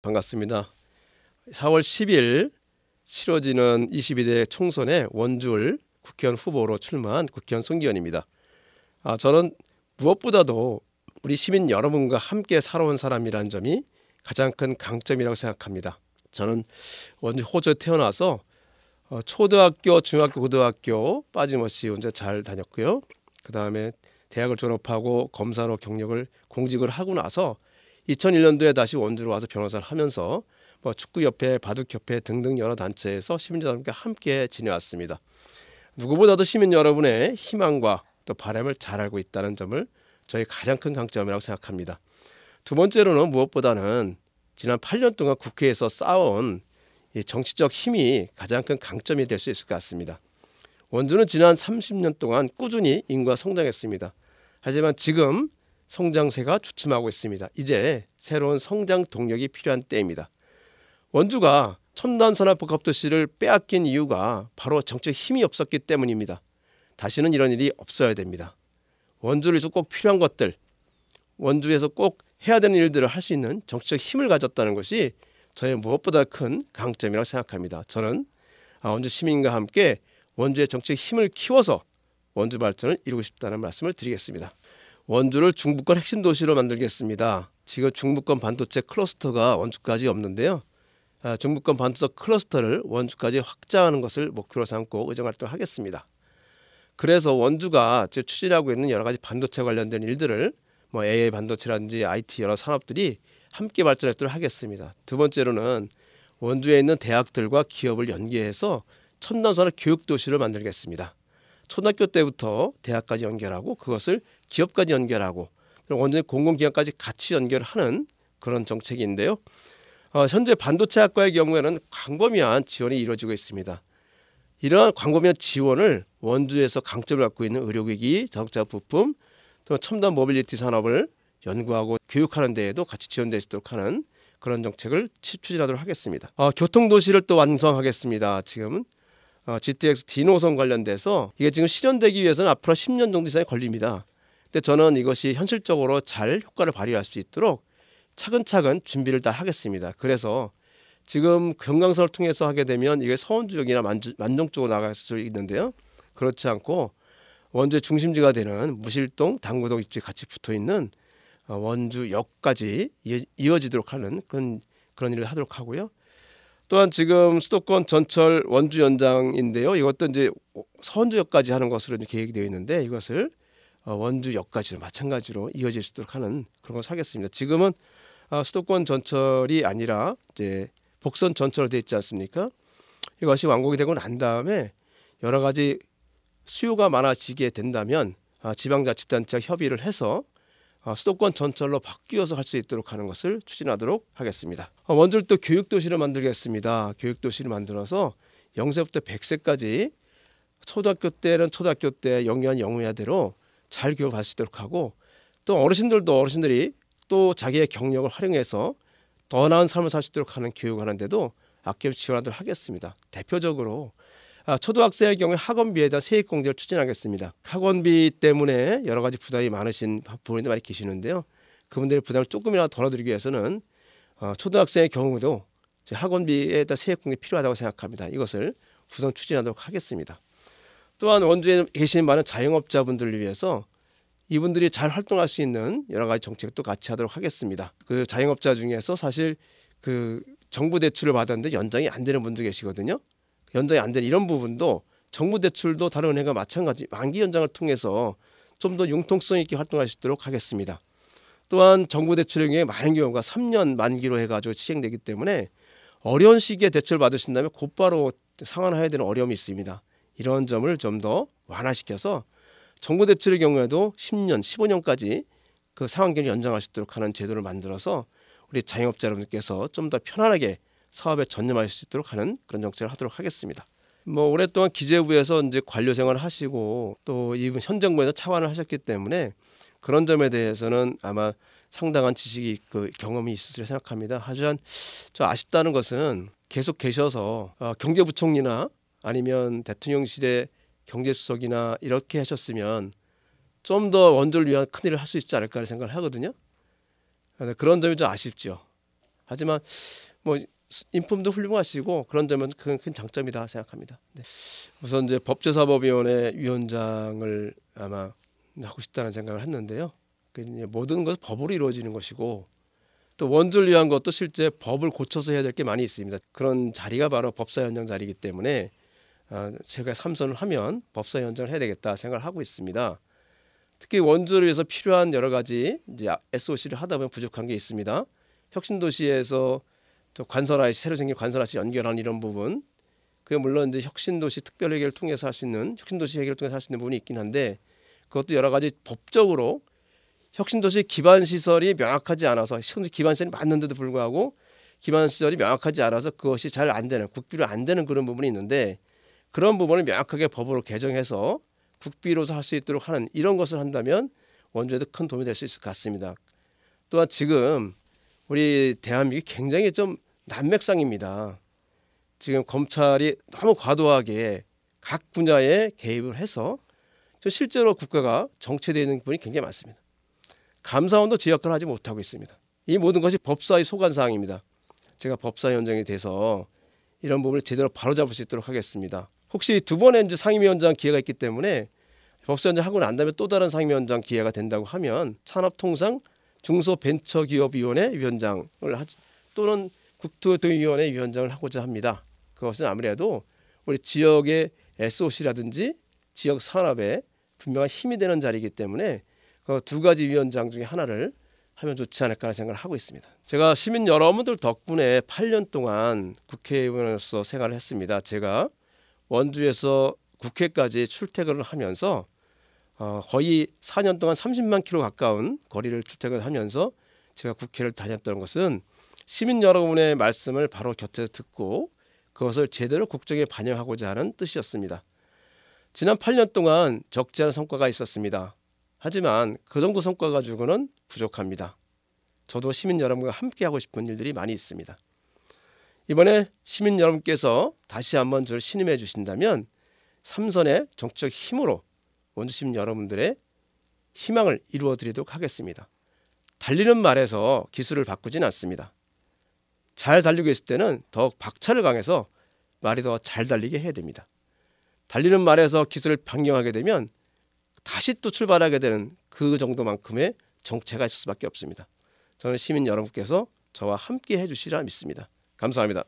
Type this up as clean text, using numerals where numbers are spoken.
반갑습니다. 4월 10일 치러지는 22대 총선에 원주을 국회의원 후보로 출마한 국회의원 송기현입니다. 저는 무엇보다도 우리 시민 여러분과 함께 살아온 사람이라는 점이 가장 큰 강점이라고 생각합니다. 저는 원주 호주에 태어나서 초등학교, 중학교, 고등학교 빠짐없이 혼자 잘 다녔고요. 그 다음에 대학을 졸업하고 검사로 경력을 공직을 하고 나서 2001년도에 다시 원주로 와서 변호사를 하면서 축구협회, 바둑협회 등등 여러 단체에서 시민 여러분과 함께 지내왔습니다. 누구보다도 시민 여러분의 희망과 또 바람을 잘 알고 있다는 점을 저희 가장 큰 강점이라고 생각합니다. 두 번째로는 무엇보다는 지난 8년 동안 국회에서 쌓아온 이 정치적 힘이 가장 큰 강점이 될 수 있을 것 같습니다. 원주는 지난 30년 동안 꾸준히 인구가 성장했습니다. 하지만 지금 성장세가 주춤하고 있습니다. 이제 새로운 성장 동력이 필요한 때입니다. 원주가 첨단 산업 복합도시를 빼앗긴 이유가 바로 정책 힘이 없었기 때문입니다. 다시는 이런 일이 없어야 됩니다. 원주에서 꼭 필요한 것들, 원주에서 꼭 해야 되는 일들을 할 수 있는 정치적 힘을 가졌다는 것이 저의 무엇보다 큰 강점이라고 생각합니다. 저는 원주 시민과 함께 원주의 정치적 힘을 키워서 원주 발전을 이루고 싶다는 말씀을 드리겠습니다. 원주를 중부권 핵심 도시로 만들겠습니다. 지금 중부권 반도체 클러스터가 원주까지 없는데요. 중부권 반도체 클러스터를 원주까지 확장하는 것을 목표로 삼고 의정활동을 하겠습니다. 그래서 원주가 지금 추진하고 있는 여러 가지 반도체 관련된 일들을 AI 반도체라든지 IT 여러 산업들이 함께 발전하도록 하겠습니다. 두 번째로는 원주에 있는 대학들과 기업을 연계해서 첨단 산업 교육 도시를 만들겠습니다. 초등학교 때부터 대학까지 연결하고 그것을 기업까지 연결하고 그리고 원주의 공공기관까지 같이 연결하는 그런 정책인데요. 현재 반도체학과의 경우에는 광범위한 지원이 이루어지고 있습니다. 이러한 광범위한 지원을 원주에서 강점을 갖고 있는 의료기기, 자동차 부품, 또 첨단 모빌리티 산업을 연구하고 교육하는 데에도 같이 지원될 수 있도록 하는 그런 정책을 추진하도록 하겠습니다. 교통도시를 또 완성하겠습니다. 지금은 GTX D노선 관련돼서 이게 지금 실현되기 위해서는 앞으로 10년 정도 이상이 걸립니다. 근데 저는 이것이 현실적으로 잘 효과를 발휘할 수 있도록 차근차근 준비를 다 하겠습니다. 그래서 지금 경강선을 통해서 하게 되면 이게 서원 쪽이나 만종 쪽으로 나갈 수 있는데요. 그렇지 않고 원주의 중심지가 되는 무실동, 당구동 이쪽에 같이 붙어있는 원주역까지 이어지도록 하는 그런 일을 하도록 하고요. 또한 지금 수도권 전철 원주 연장인데요. 이것도 이제 서원주역까지 하는 것으로 계획이 되어 있는데 이것을 원주역까지도 마찬가지로 이어질 수 있도록 하는 그런 것을 하겠습니다. 지금은 수도권 전철이 아니라 이제 복선 전철로 되어 있지 않습니까? 이것이 완공이 되고 난 다음에 여러 가지 수요가 많아지게 된다면 지방자치단체와 협의를 해서 수도권 전철로 바뀌어서 할 수 있도록 하는 것을 추진하도록 하겠습니다. 원주를 또 교육도시를 만들겠습니다. 교육도시를 만들어서 0세부터 100세까지 초등학교 때는 초등학교 때 영유한 영유아대로 잘 교육할 수 있도록 하고 또 어르신들이 또 자기의 경력을 활용해서 더 나은 삶을 살 수 있도록 하는 교육하는데도 아낌없이 지원하도록 하겠습니다. 대표적으로 초등학생의 경우에 학원비에다 세액공제를 추진하겠습니다. 학원비 때문에 여러 가지 부담이 많으신 부모님들 많이 계시는데요. 그분들의 부담을 조금이라도 덜어드리기 위해서는 초등학생의 경우도 학원비에다 세액공제 필요하다고 생각합니다. 이것을 우선 추진하도록 하겠습니다. 또한 원주에 계신 많은 자영업자분들을 위해서 이분들이 잘 활동할 수 있는 여러 가지 정책도 같이 하도록 하겠습니다. 그 자영업자 중에서 사실 그 정부 대출을 받았는데 연장이 안 되는 분도 계시거든요. 연장이 안 되는 이런 부분도 정부 대출도 다른 은행과 마찬가지 만기 연장을 통해서 좀 더 융통성 있게 활동할 수 있도록 하겠습니다. 또한 정부 대출의 경우에 많은 경우가 3년 만기로 해가지고 시행되기 때문에 어려운 시기에 대출을 받으신다면 곧바로 상환해야 되는 어려움이 있습니다. 이런 점을 좀 더 완화시켜서 정부 대출의 경우에도 10년, 15년까지 그 상환기를 연장할 수 있도록 하는 제도를 만들어서 우리 자영업자 여러분께서 좀 더 편안하게 사업에 전념할 수 있도록 하는 그런 정책을 하도록 하겠습니다. 오랫동안 기재부에서 이제 관료 생활을 하시고 또 이분 현 정부에서 차관을 하셨기 때문에 그런 점에 대해서는 아마 상당한 지식이 있고 경험이 있으리라 생각합니다. 하지만 저 아쉽다는 것은 계속 계셔서 경제부총리나 아니면 대통령실의 경제수석이나 이렇게 하셨으면 좀 더 원주를 위한 큰일을 할 수 있지 않을까 생각을 하거든요. 그런 점이 좀 아쉽죠. 하지만 뭐 인품도 훌륭하시고 그런 점은 큰 장점이다 생각합니다. 네. 우선 이제 법제사법위원회 위원장을 아마 하고 싶다는 생각을 했는데요. 모든 것은 법으로 이루어지는 것이고 또 원주를 위한 것도 실제 법을 고쳐서 해야 될 게 많이 있습니다. 그런 자리가 바로 법사위원장 자리이기 때문에 제가 삼선을 하면 법사위원장을 해야 되겠다 생각을 하고 있습니다. 특히 원주를 위해서 필요한 여러 가지 이제 SOC를 하다 보면 부족한 게 있습니다. 혁신도시에서 또 관설IC 새로 생긴 관설IC 연결하는 이런 부분, 그게 물론 이제 혁신도시 특별회계를 통해서 할 수 있는 혁신도시 회계를 통해서 할 수 있는 부분이 있긴 한데 그것도 여러 가지 법적으로 혁신도시 기반시설이 명확하지 않아서 혁신도시 기반시설이 맞는데도 불구하고 기반시설이 명확하지 않아서 그것이 잘 안 되는 국비로 안 되는 그런 부분이 있는데 그런 부분을 명확하게 법으로 개정해서 국비로서 할 수 있도록 하는 이런 것을 한다면 원주에도 큰 도움이 될 수 있을 것 같습니다. 또한 지금 우리 대한민국이 굉장히 좀 난맥상입니다. 지금 검찰이 너무 과도하게 각 분야에 개입을 해서 실제로 국가가 정체되어 있는 부분이 굉장히 많습니다. 감사원도 제 역할을 하지 못하고 있습니다. 이 모든 것이 법사위 소관사항입니다. 제가 법사위원장이 돼서 이런 부분을 제대로 바로잡을 수 있도록 하겠습니다. 혹시 두 번의 이제 상임위원장 기회가 있기 때문에 법사위원장 하고 난 다음에 또 다른 상임위원장 기회가 된다고 하면 산업통상 중소벤처기업위원회 위원장을 또는 국토교통위원회 위원장을 하고자 합니다. 그것은 아무래도 우리 지역의 SOC라든지 지역 산업에 분명한 힘이 되는 자리이기 때문에 그 두 가지 위원장 중에 하나를 하면 좋지 않을까 생각을 하고 있습니다. 제가 시민 여러분들 덕분에 8년 동안 국회의원으로서 생활을 했습니다. 제가 원주에서 국회까지 출퇴근을 하면서 거의 4년 동안 30만 킬로 가까운 거리를 출퇴근하면서 제가 국회를 다녔던 것은 시민 여러분의 말씀을 바로 곁에서 듣고 그것을 제대로 국정에 반영하고자 하는 뜻이었습니다. 지난 8년 동안 적지 않은 성과가 있었습니다. 하지만 그 정도 성과 가지고는 부족합니다. 저도 시민 여러분과 함께 하고 싶은 일들이 많이 있습니다. 이번에 시민 여러분께서 다시 한번 저를 신임해 주신다면 삼선의 정치적 힘으로 원주 시민 여러분들의 희망을 이루어 드리도록 하겠습니다. 달리는 말에서 기술을 바꾸진 않습니다. 잘 달리고 있을 때는 더욱 박차를 강해서 말이 더 잘 달리게 해야 됩니다. 달리는 말에서 기술을 변경하게 되면 다시 또 출발하게 되는 그 정도만큼의 정체가 있을 수밖에 없습니다. 저는 시민 여러분께서 저와 함께 해주시리라 믿습니다. 감사합니다.